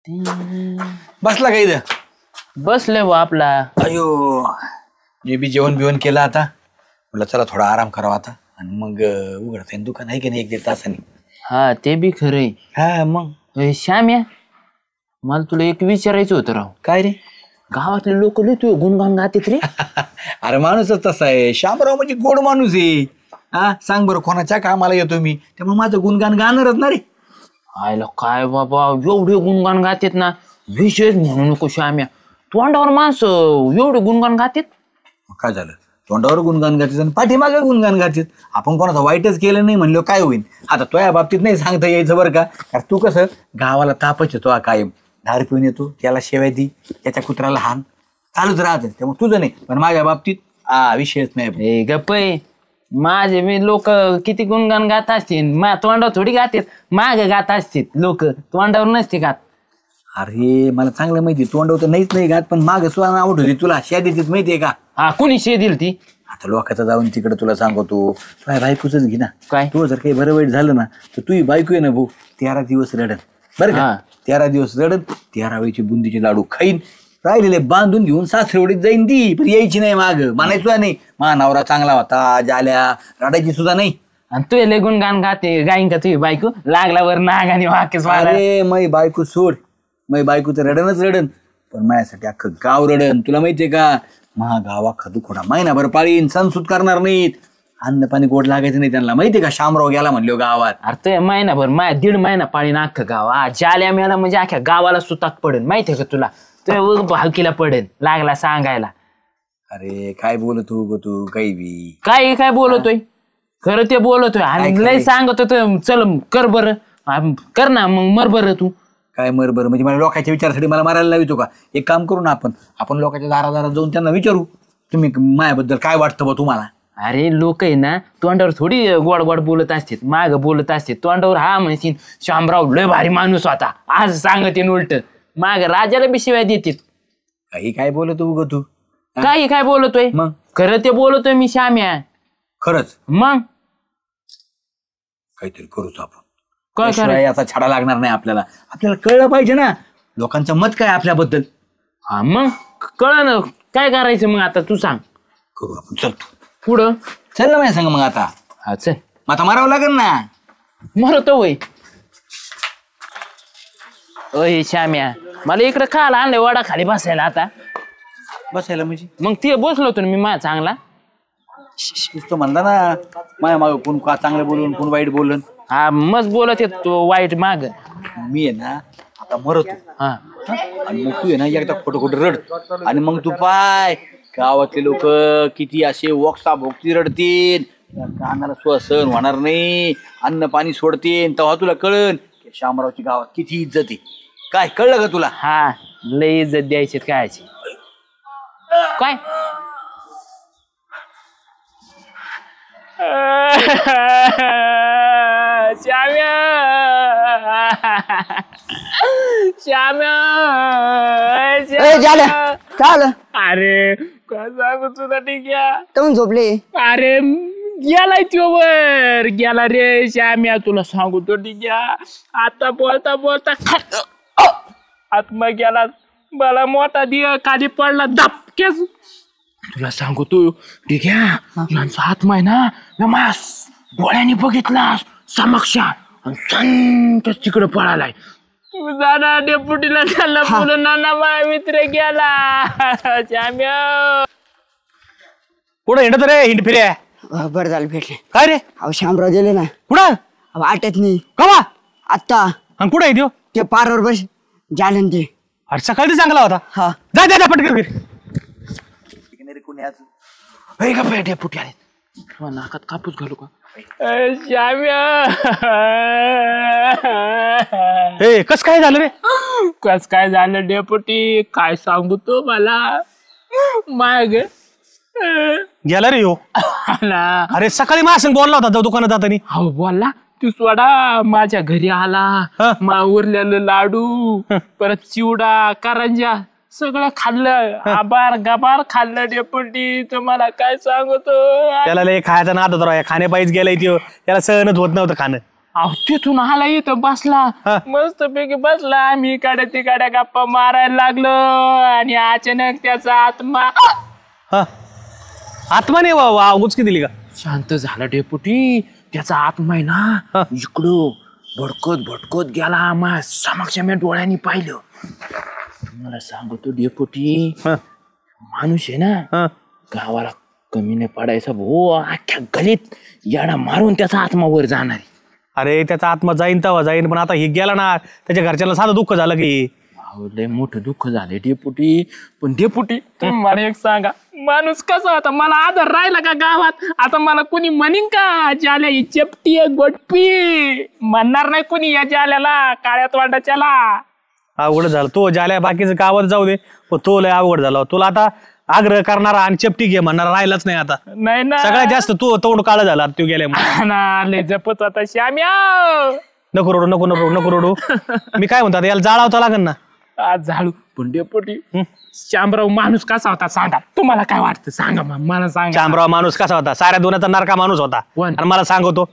बसला का इथं? बसले बा आपला. अयो मी बी जेवण बिवण केलं आता. म्हटलं चला थोडा आराम करावा आता आणि मग उघडता येईल दुकान आहे की नाही 1-1.5 तासाने. हा ते बी खरंय. हा मग श्याम्या मला तुला एक विचारायचं होतं राव. काय रे? गावातले लोक लय तू गुणगान गातात रे. अरे माणूसच तसा आहे. शामराव म्हणजे गोड माणूस आहे. हा सांग बरं कोणाच्या कामाला येतो मी त्यामुळे माझं गुणगान गाणारच ना रे. आयला काय बाबा एवढे गुणगान गातात ना. विशेष म्हणू नको श्याम्या. तोंडावर माणसं एवढे गुणगान गातात. काय झालं? तोंडावर गुणगान गातात आणि पाठीमागे गुणगान गातात. आपण कोणाचं वाईटच केलं नाही म्हणलं काय होईल. आता तो या बाबतीत नाही सांगता यायचं बरं का. कारण तू कसं गावाला तापच येतो कायम. दारू पिऊन येतो त्याला शेवाय दी त्याच्या कुत्राला हान चालूच राहते. त्यामुळे तुझं नाही पण माझ्या बाबतीत विषयच नाही. गप्पय माझे मी लोक किती गुणगान गात असतील. तोंडावर थोडी गातात माग गात असतील लोक. तोंडावर नसते गात. अरे मला चांगलं माहिती तोंडावर तर नाहीच नाही गात पण माग सुद्धा आवड होती तुला शे देतीच माहितीये का. हा कोणी शे दिली ती? आता लोकांचा जाऊन तिकडे तुला सांगतो काय बायकोच घे ना. काय तू जर काही बरं वाईट झालं ना तर तुझी बायको आहे ना भाऊ 13 दिवस रडन बरं का. 13 दिवस रडन. 13 वेळची बुंदीचे लाडू खाईन. राहिलेले बांधून घेऊन सासरेवडीत जाईन ती पण यायची नाही माग. म्हणायचं नाही मा नवरा चांगला होता जाल्या रडायची सुद्धा नाही. आणि तू लय गुणगान गाते गाईन का तुझी बायको लागल्यावर नागाने वाकेस. अरे मै बायको सोड. मै बायको तर रडनच रडन पण माझ्यासाठी अख्खं गाव रडन. तुला माहितीये का गावा खदुखोडा महिनाभर पाळीन सणसूत करणार नाहीत. अन्न पाणी गोड लागायचं नाही त्यांना. माहितीये का शामराव गेला म्हणलो गावात. अरे ते महिनाभर 1.5 महिना पाळीन अख्खं गाव. जाल्या मेला म्हणजे अख्ख्या गावाला सुताक पडेल. माहितीये का तुला? तो भावकीला पडेल लागला सांगायला. अरे काय बोलतो ग तू काही बी. काय बोलतोय? खरं ते बोलतोय आणि लय सांगत होतो चल कर बरं कर ना मग मर बरं तू. काय मर बरं म्हणजे मला लोकांच्या विचारासाठी मला मारायला लावितो का. एक काम करू ना आपण लोकांच्या दारादारात जाऊन त्यांना विचारू तुम्ही माझ्याबद्दल काय वाटतं बा तुम्हाला. अरे लोक आहे ना तोंडावर थोडी गोड गोड बोलत असतात माग बोलत असतात. तोंडावर हा म्हणशील शामराव लय भारी माणूस होता आज सांगते उलट माग राजाला बी शिवाय देतात. काही काय बोलतो ग तू. काही काय बोलतोय मग खरं ते बोलतोय मी श्याम्या. खरंच मग काहीतरी करूच आपण. काय याचा छडा लागणार नाही आपल्याला. आपल्याला कळलं पाहिजे ना लोकांचं मत काय आपल्याबद्दल. हा मग कळ ना काय करायचं मग आता तू सांग. करू आपण चल पुढं चल ना माझ्या सांग मग आता. हा चल मग आता मारावं लागेल ना. मरतो वय. ओय श्याम्या मला इकडं खायला आणलंय वडा खाली बसायला आता. बसायला म्हणजे मग ते बसलो होतो ना मी माझा चांगला. तो म्हणला ना माझ्या माग कोण का चांगलं बोलून कोण वाईट बोलून. हा मस्त बोलत येत तो वाईट माग. मी आहे ना आता मरतो. हा आणि मग तू आहे ना एकदा खोटं रड आणि मग तू पाय गावातले लोक किती असे वोक्सा भोगती रडतील. कानाला श्वसन होणार नाही अन्न पाणी सोडतील तेव्हा तुला कळन की शामरावची गावात किती इज्जत आहे. काय कळलं का तुला? हा लय इज्जत द्यायची कायची काय. श्याम्या श्याम्या चाल. अरे काय सांगू तुला ठीक आहे. तुम्ही झोपले. अरे गेलाय तो वर गेला रे श्याम्या तुला सांगू तो ठीक आहे. आता बोलता बोलता आत्मा गेला मला मोठा दिया खाली पडला धपक्याच. तुला सांगू तू ठीक आहे यांचा आत्मा आहे ना मास डोळ्याने बघितला समक्ष आणि तिकडे पळालाय. तू जाना डेपुटीला त्याला बोलून नाना माझा मित्र गेला. श्याम्या कुठं हिंडत रे हिंड फिर्या. बरं झालं भेटले. काय रे अहो शामराव गेले ना. कुठं वाटत नाही कवा आत्ता. आणि कुठं आहे त्यो? ते पारावर बस झालं ते. अरे सकाळी चांगला होता. हा जा जा पटकन घरी. डेपुटी आले नाकात कापूस घालू का. श्याम्या ए कस काय झालं रे? कस काय झालं डेपुटी काय सांगू तो मला माग गेला रे यो. अरे सकाळी माझ्या बोलला होता तो दुकानात जातानी. हो बोलला तू सोडा माझ्या घरी आला मा उरलेलं लाडू परत चिवडा करंजा सगळं खाल्लं. आबार गबार खाल्लं डेपुटी. तुम्हाला काय सांगतो त्याला लय खायचा नाद होता. खाण्यापायीच गेलाय त्यो. त्याला सहनच होत नव्हतं खाणं. अहो तिथून आला इथं बसला मस्त पैकी बसला आम्ही इकडे तिकडे गप्पा मारायला लागलो आणि अचानक त्याचा आत्मा हा आत्मा नाही उचकी दिली का? शांत झाला डेपुटी. त्याचा आत्मा आहे ना इकडं भडकत भडकत गेला. मा समक्ष मी डोळ्यांनी पाहिलं. मला सांगतो डेपुटी माणूस आहे ना गावाला कमी नाही पडायचा भाऊ. अख्ख्या गलीत याडा मारून त्याचा आत्मा वर जाणार. अरे त्याचा आत्मा जाईन तेव्हा जाईन, पण आता हे गेला ना त्याच्या घरच्याला साधं दुःख झालं की. लय मोठं दुःख झालंय डेपुटी. पण डेपुटी तुम्ही मला एक सांगा माणूस कसा होता? मला आदर राहिला का गावात? आता मला कोणी म्हणीन का जाल्या ही चेपटी गोटपी? म्हणणार नाही कोणी या जाल्याला काळ्या तोंडाच्याला. अवघड झालं तो जाल्या. बाकीचं गावात जाऊ दे पण तो लय अवघड झाला. तुला आता आग्रह करणारा आणि चपटी घे म्हणणारा राहिलाच नाही आता. नाही ना सगळ्यात जास्त तू तोंड काळं झाला तो गेल्यामुळे. ना लय जपत होता श्याम्या. नको रडू नको नको नको रडू. मी काय म्हणतात याला जाळावता लागेल ना आज झाडू. पण डेपुटी श्यामराव माणूस कसा होता सांगा? तुम्हाला काय वाटतं सांगा मला सांगा. शामराव माणूस कसा होता? साऱ्या दोनाचा नरका माणूस होता. आणि मला सांगतो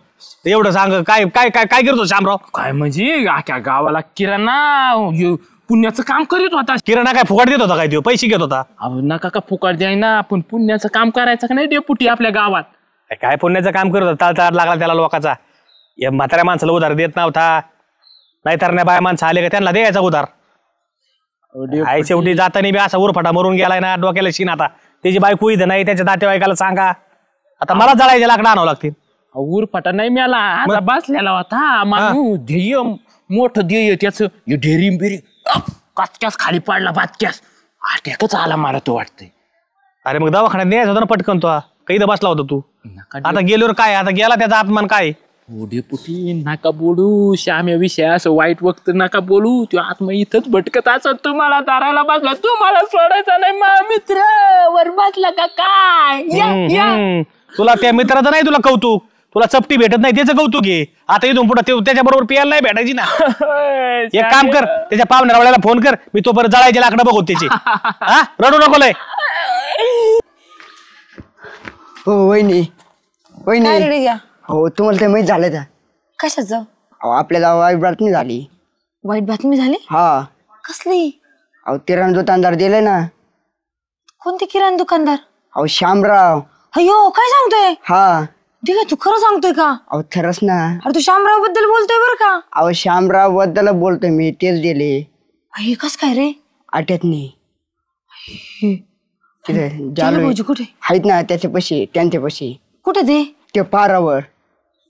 एवढं सांग काय काय काय काय करतो शामराव? काय म्हणजे अख्या गावाला किराणा पुण्याचं काम करीत होता. किराणा काय फुकट देत होता? काय तो पैसे घेत होता? अहो नका का फुकट द्याय ना. पण पुण्याचं काम करायचं का नाही डेपुटी आपल्या गावात? काय पुण्याचं काम करत होता? ताळ लागला त्याला लोकांचा. या म्हाताऱ्या माणसाला उधार देत नव्हता. नाहीतर नाही बाय माणसं आले का त्यांना द्यायचा उधार. आई शेवटी जाताना बी असा उरफाटा मरून गेलाय ना डोक्याला शिन. आता त्याची बायको इथं नाही. त्याच्या नातेवाईकाला सांगा आता मला जळायचे लाकडं आणावं लागतील. उरफाटा नाही मिळाला आता बसलेला होता माणूस. ध्येय मोठं ध्येय त्याचं ढेरी बिरी कचक्यास खाली पडला बातक्यास अटॅकच आला मला तो वाटतंय. अरे मग दवाखान्यात न्यायचं होतं ना पटकन. तो काही बसला होता तू. आता गेल्यावर काय? आता गेला त्याचा आत्मान काय? डेपुटी नका बोलू श्याम्या विषय असं वाईट वक्त नका बोलू. तो आत्मा इथंच भटकत असत. तुम्हाला दाराला बसला तुम्हाला सोडायचा नाही. मा मित्र वर बसला का काय? तुला त्या मित्राचं नाही तुला कौतुक. तुला चपटी भेटत नाही त्याचं कौतुक आहे. आता इथून पुढे त्याच्या बरोबर पियाला नाही भेटायची ना. एक काम कर त्याच्या पाहुण्याला फोन कर. मी तो परत जळायचे लाकडं बघू त्याची. हा रडू नको लय. हो वहिनी काय रे वहिनी घ्या हो तुम्हाला ते माहीत झालं का? कशाचं? अहो आपल्या गावात बातमी झाली. वाईट बातमी झाली? हा कसली? अहो किराणा दुकानदार दिले ना. कोणते किराणा दुकानदार? अहो श्यामराव. अयो काय सांगतोय? हा ठीक आहे तू खरं सांगतोय का? अहो खरंच ना. अरे तू श्यामराव बद्दल बोलतोय बरं का? अहो श्यामराव बद्दल बोलतोय मी. तेच दिले. हे कस काय रे? आट्यात नाही तिथे जालू जालू भाऊजी कुठे? आहेत ना त्याच्या पशी त्यांच्या पशी कुठे ते? ते पारावर.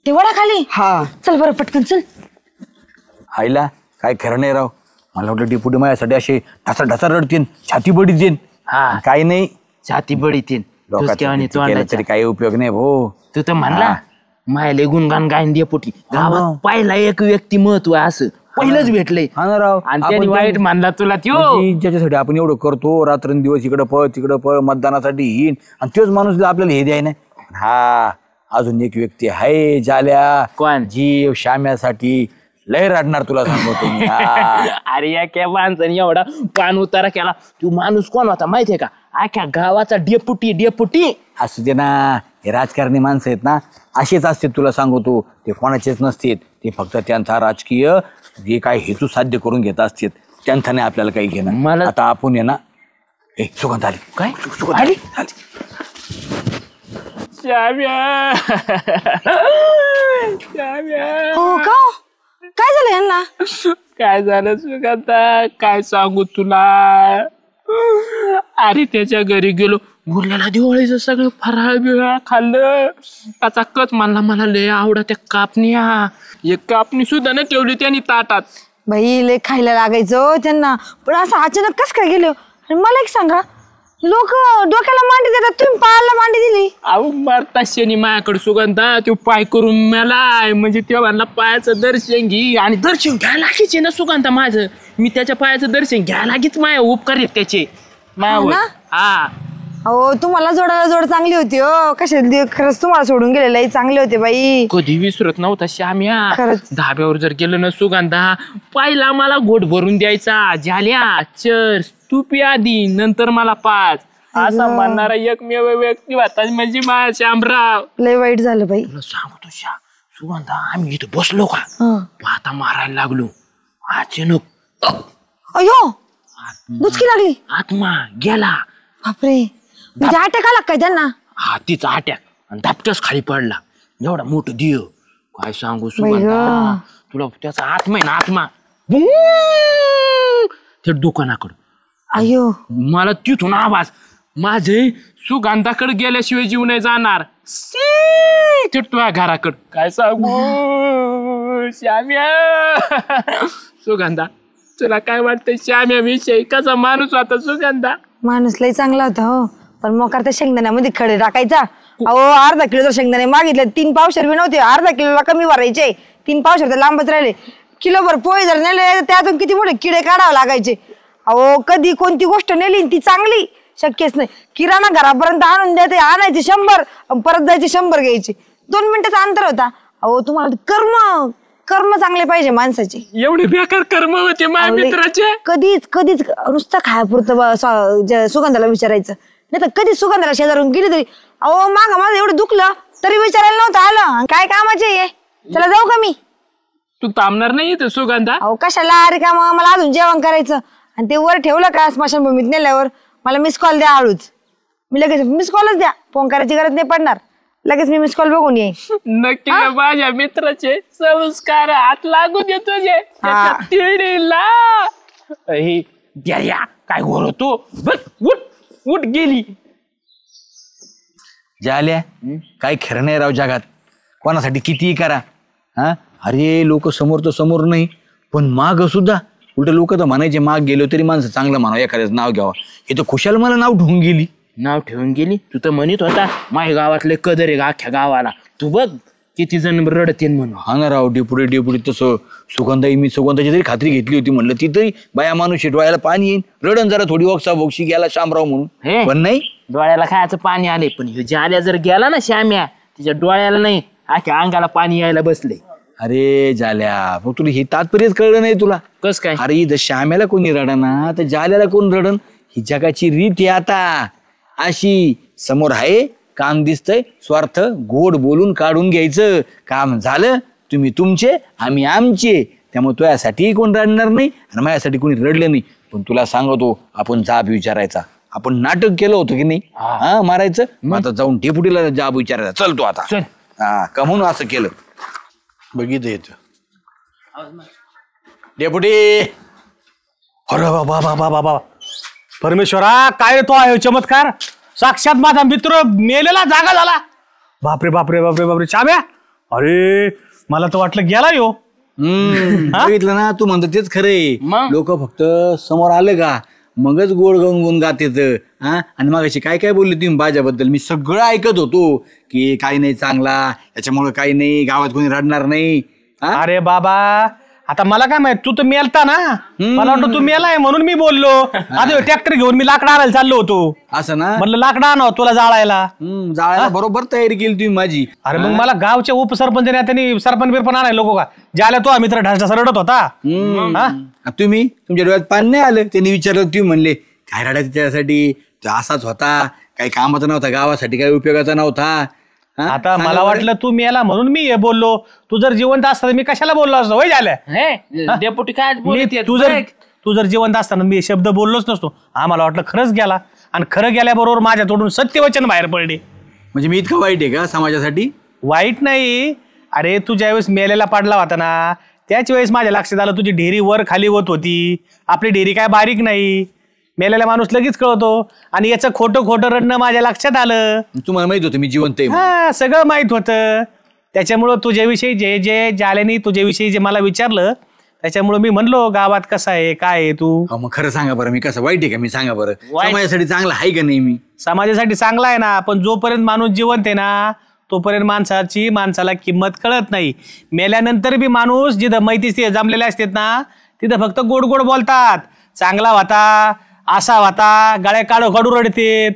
ते वडा खाली? हा चल बरं पटकन चल. आईला काय खरं नाही राव. मला वाटलं डेपुटी माझ्यासाठी असे ढसा ढसा रडतीन छाती बडी देईन. हा काही नाही छाती बडीतीन लोकांचं तरी काही उपयोग नाही भाऊ. तू तर म्हणला मायले गुणगान गायन डेपुटी गावात पाहिला एक व्यक्ती महत्व असं पहिलंच भेटलंय. हा ना राव. आणि त्यांनी वाईट मानला तुला त्यो. म्हणजे ज्याच्यासाठी आपण एवढं करतो रात्रंदिवस इकडं पळ तिकडं पळ मतदानासाठी येईन आणि तोच माणूस आपल्याला हे द्याय नाही. हा अजून एक व्यक्ती आहे जाल्या. कोण? जीव श्याम्यासाठी लय रडणार तुला सांगतो मी. अरे या क्या माणसाने एवढा पान उतारा केला. तू माणूस कोण होता माहितीये का? अख्या गावाचा डेपुटी. डेपुटी असू दे ना. हे राजकारणी माणसं आहेत ना असेच असते तुला सांगतो. ते कोणाचेच नसतात. ते फक्त त्यांचा राजकीय जे काय हेतू साध्य करून घेत असतात. त्यांचा नाही आपल्याला काही घेणं. मला आता आपण आहे ना एक सुगंध आली. काय सुगंध आली. श्याम्या श्याम्या हो का? काय झालं यांना? काय झालं सुगंधा? काय सांगू तुला? अरे त्याच्या घरी गेलो उरलेला दिवाळीचं सगळं फराळ बिराळ खाल्लं. त्याचा कच म्हणला मला लय आवडा त्या कापण्या. एक कापणी सुद्धा ना ठेवली त्यांनी ताटात. बाई लय खायला लागायचं त्यांना. पण असं अचानक कस काय गेलो? आणि मला एक सांगा लोक डोक्याला मांडी देतात तुम्ही पायाला मांडी दिली? अहो मारता शनी माझ्याकडे सुगंधा तो पाय करून मेलाय. म्हणजे तेव्हा म्हणला पायाचं दर्शन घे. आणि दर्शन घ्यायला लागायचे ना सुगंधा माझं. मी त्याच्या पायाचं दर्शन घ्यायला लागेच माझ्या उपकार आहेत त्याचे मायावर. हा हो तुम्हाला जोडायला जोड चांगली होती हो. कशा खरंच तुम्हाला सोडून गेलेलं चांगले होते बाई. कधी विसरत नव्हता श्याम्या. खरंच. धाब्यावर जर गेलो ना सुगंधा पहिला मला घोट भरून द्यायचा. झाल्या चर्स तू पी आधी नंतर मला पाच असा म्हणणारा एकमेव व्यक्ती होता म्हणजे माझा श्यामराव. लय वाईट झालं बाई. तुला सांगतो सुगंधा आम्ही इथं बसलो का हं. आता मारायला लागलो अचानक अयो गुचकी लागली आत्मा गेला बापरे म्हणजे अटॅक आला काय त्यांना हातीचा अटॅक आणि धापट्याच खाली पडला एवढा मोठं दिव काय सांगू बाई गं. सुगंधा तुला त्याचा आत्मा आहे ना आत्मा ते दुकानाकडं अयो मला तिथून आवाज माझे सुगंधाकडे गेल्याशिवाय जीव नाही जाणार ते तुझ्या घराकडं काय सांगू श्याम्या सुगंधा तुला काय वाटतं श्याम्या विषयी कसा माणूस होता सुगंधा माणूस लय चांगला होता हो पण मोकार त्या शेंगदाण्यामध्ये खडे टाकायचा अहो अर्धा किलो जर शेंगदाणे मागितले 3 पावशेर बी नव्हते अर्धा किलोला कमी भरायचे 3 पावशेर तर लांबच राहिले किलोभर पोहे जर नेले तर त्यातून किती मोठे किडे काढावे लागायचे अहो कधी कोणती गोष्ट नेली ती चांगली शक्यच नाही किराणा घरापर्यंत आणून द्यायचे आणायचे 100 परत जायचे 100 घ्यायचे 2 मिनिटाचा अंतर होता अहो तुम्हाला कर्म कर्म चांगले पाहिजे माणसाचे एवढे बेकार कर्म होते माझ्या मित्राचे कधीच नुसतं खायापुरतं सुगंधाला विचारायचं नाही तर कधीच सुगंधाला शेजारून गेली तरी अहो माझं एवढं दुखलं तरी विचारायला नव्हतं आलं काय कामाचे आहे चला जाऊ का मी तू थांबणार नाही इथं सुगंधा अहो कशाला अरे का मला अजून जेवण करायचं आणि ते वर ठेवलं का स्मशानभूमीत नेल्यावर मला मिस कॉल द्या हळूच मी लगेच मिस कॉलच द्या फोन करायची गरज नाही पडणार लगेच मी मिस कॉल बघून येईन नक्की ना माझ्या मित्राचे संस्कार हात लागू दे तुझे त्याच्या तिडीला हे द्या काय होतो उठ उठ गेली झाल्या काही खरं नाही राव जगात कोणासाठी कितीही करा हा अरे लोक समोर तर समोर नाही पण माग सुद्धा उलट लोक तर म्हणायचे माग गेलो तरी माणसं चांगलं म्हणावं एखाद्याचं नाव घ्यावं हे तर खुशाल मला नाव ठेवून गेली नाव ठेवून गेली तू तर म्हणत होता माझ्या गावातले कदर आहे अख्ख्या गावाला तू बघ किती जण रडते म्हणून हा ना राव डेपुटी तसं मी सुगंधाची तरी खात्री घेतली होती म्हणलं ती तरी बाया माणूस डोळ्याला पाणी येईन रडण जरा थोडी वक्सा बोक्षी गेला शामराव म्हणून पण नाही डोळ्याला खायचं पाणी आले पण ह्यो जाल्या जर गेला ना श्याम्या तिच्या डोळ्याला नाही अख्ख्या अंगाला पाणी यायला बसले अरे जाल्या मग तुला हे तात्पर्यच कळलं नाही तुला कस काय अरे इथं श्याम्याला कोणी रडना तर जाल्याला कोण रडन ही जगाची रीत आहे आता अशी समोर आहे काम दिसतंय स्वार्थ गोड बोलून काढून घ्यायचं काम झालं तुम्ही तुमचे आम्ही आमचे त्यामुळे तुझ्यासाठी कोण रडणार नाही आणि माझ्यासाठी कोणी रडलं नाही पण तुला सांगतो आपण जाब विचारायचा आपण नाटक केलं होतं की नाही हा मारायचं मग आता जाऊन डेपुटीला जाब विचारायचा चल तू आता चल हा का म्हणून असं केलं बघितलं येत डेपुटी अरे बाबा बाबा बाबा परमेश्वरा काय तो आहे चमत्कार साक्षात माझा मित्र मेलेला जागा झाला बापरे बापरे बापरे बापरे चाब्या अरे मला तर वाटलं गेला यो बघितलं ना तू म्हणतो तेच खरंय मग? लोक फक्त समोर आलं का मगच गोड गाऊन गुण गात येत हा आणि मग अशी काय काय बोलली तुम्ही माझ्याबद्दल मी सगळं ऐकत होतो की काही नाही चांगला याच्यामुळे काही नाही गावात कोणी रडणार नाही हा? अरे बाबा आता मला काय माहित तू तर मेलता ना मला वाटतं तू मेलाय म्हणून मी बोललो आता ट्रॅक्टर घेऊन मी लाकडं आणायला चाललो होतो असं ना म्हणलं लाकडं आणावं तुला जाळायला जायला बरोबर तयारी केली तुम्ही माझी अरे मग मला गावच्या उपसरपंच त्यांनी सरपंच बिरपण आणायला लोक का ज्याला तो मित्र ढासढास रडत होता हा? तुम्ही तुमच्या डोळ्यात पाणी नाही आलं त्यांनी विचारलं तुम्ही म्हणले काय रडायचं त्यासाठी तो असाच होता काही कामाचा नव्हता गावासाठी काही उपयोगाचा नव्हता हा? आता मला वाटलं तू मेला म्हणून मी हे बोललो तू जर जिवंत असता तर मी कशाला बोललो असतो होय झाल्या हे डेपुटी काय बोलते तू जर जिवंत असताना मी हे शब्द बोललोच नसतो आम्हाला वाटलं खरंच गेला आणि खरं गेल्याबरोबर माझ्या तोडून सत्यवचन बाहेर पडले म्हणजे मी इतकं वाईट आहे का समाजासाठी वाईट नाही अरे तू ज्यावेळेस मेलेला पडला होता ना त्याच वेळेस माझ्या लक्षात आलं तुझी ढेरी वर खाली होत होती आपली ढेरी काय बारीक नाही मेलेला माणूस लगेच कळतो आणि याचं खोटं खोटं रडणं माझ्या लक्षात आलं तुम्हाला माहित होतं मी जिवंत आहे म्हणून. हा सगळं माहित होतं त्याच्यामुळं तुझ्याविषयी जे जाल्याने तुझ्याविषयी जे मला विचारलं त्याच्यामुळं मी म्हणलो गावात कसं आहे काय आहे तू अहो, मग खरं सांगा बरं मी कसं वाईट आहे का मी सांगा बरं समाजासाठी चांगलं आहे का नाही मी समाजासाठी चांगला आहे ना पण जोपर्यंत माणूस जिवंत आहे ना तोपर्यंत माणसाला किंमत कळत नाही मेल्यानंतर बी माणूस जिथं मैत्री जमलेले असतात ना तिथं फक्त गोड गोड बोलतात चांगला होता असा होता गळ्या काढू रडतेत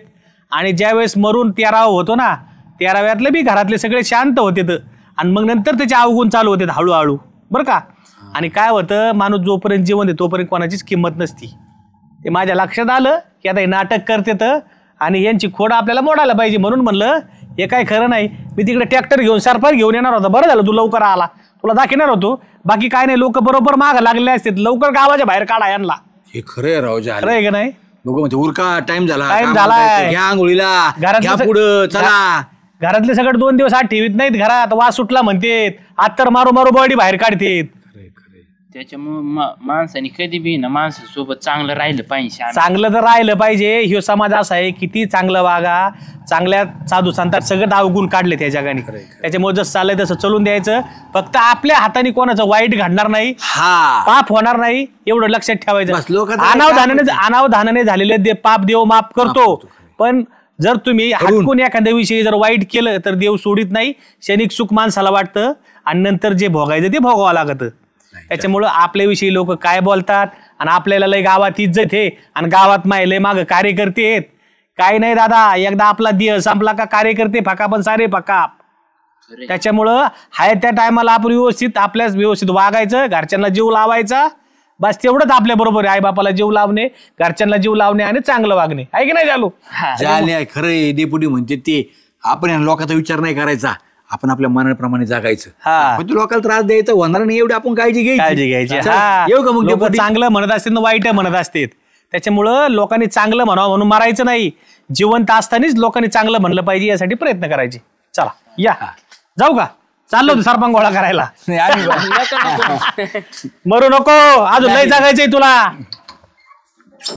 आणि ज्यावेळेस मरून 13 होतो ना 13व्यातले बी घरातले सगळे शांत होते आणि मग नंतर त्याचे अवगुण चालू होते हळूहळू बरं का आणि काय होतं माणूस जोपर्यंत जिवंत आहे तोपर्यंत कोणाचीच किंमत नसती ते माझ्या लक्षात आलं की आता हे नाटक करतेत आणि यांची खोड आपल्याला मोडायला पाहिजे म्हणून म्हणलं हे काय खरं नाही. मी तिकडे ट्रॅक्टर घेऊन सरपंच घेऊन येणार होता, बरं झालं तू लवकर आला, तुला दाखवणार होतो. बाकी काय नाही, लोक बरोबर माग लागले असते, लवकर गावाच्या बाहेर काढा यांना. हे खरं आहे राव झालं. खरं आहे का नाही? लोक म्हणते उरका, टाइम झाला, Time कामाला झालाय. जायचं, घ्या आंघोळीला, घ्या पुढं चला. घरातले सगळे 2 दिवस आत ठेवीत नाहीत, घरात वास सुटला म्हणतेत, आत तर मारू मारू बॉडी बाहेर काढतेत. त्याच्यामुळे माणसाने कधी बी ना माणसासोबत चांगलं राहिलं पाहिजे. चांगलं तर राहिलं पाहिजे. ह्यो समाज असा आहे, किती चांगलं वागा, चांगल्या साधू संतात सगळं अवगुण काढले त्या जगाने. त्याच्यामुळे जसं चाललंय तसं चलून द्यायचं. फक्त आपल्या हाताने कोणाचं वाईट घडणार नाही, हा पाप होणार नाही, एवढं लक्षात बस, ठेवायचं. लोकांचं अनावधानाने झालेले पाप देव माफ करतो. पण जर तुम्ही हटकून एखाद्या विषयी जर वाईट केलं तर देव सोडित नाही. क्षणिक सुख माणसाला वाटतं आणि नंतर जे भोगायचं ते भोगावं लागतं. त्याच्यामुळं आपल्याविषयी लोक काय बोलतात आणि आपल्याला लय गावात इज्जत आहे आणि गावात लय माग कार्यकर्ते आहेत. काय नाही दादा, एकदा आपला देह संपला का कार्यकर्ते फका पण सारे फका. त्याच्यामुळं हाय त्या टायमाला आपण व्यवस्थित आपल्याच व्यवस्थित वागायचं, घरच्यांना जीव लावायचा. बस तेवढंच आपल्या बरोबर आहे. आई बापाला जीव लावणे, घरच्यांना जीव लावणे आणि चांगलं वागणे, आहे की नाही चालू? झाले खरंय. डेपुटी म्हणते ते आपण या लोकांचा विचार नाही करायचा, आपण आपल्या मनाप्रमाणे जागायचं. हा. पण तू लोकांना त्रास द्यायचा होणार नाही एवढी आपण काळजी घ्यायची. चला, येऊ का मग लोकं डेपुटी? चांगलं म्हणत असतील ना वाईट म्हणत असतील. त्याच्यामुळं लोकांनी चांगलं म्हणावं म्हणून मारायचं नाही. जिवंत असतानाच लोकांनी चांगलं म्हणलं पाहिजे यासाठी प्रयत्न करायचे. चला या, जाऊ का? चाललो होतो सरपंच गोळा करायला. नाही, आम्ही मरू नको, अजून लय जगायचंय तुला.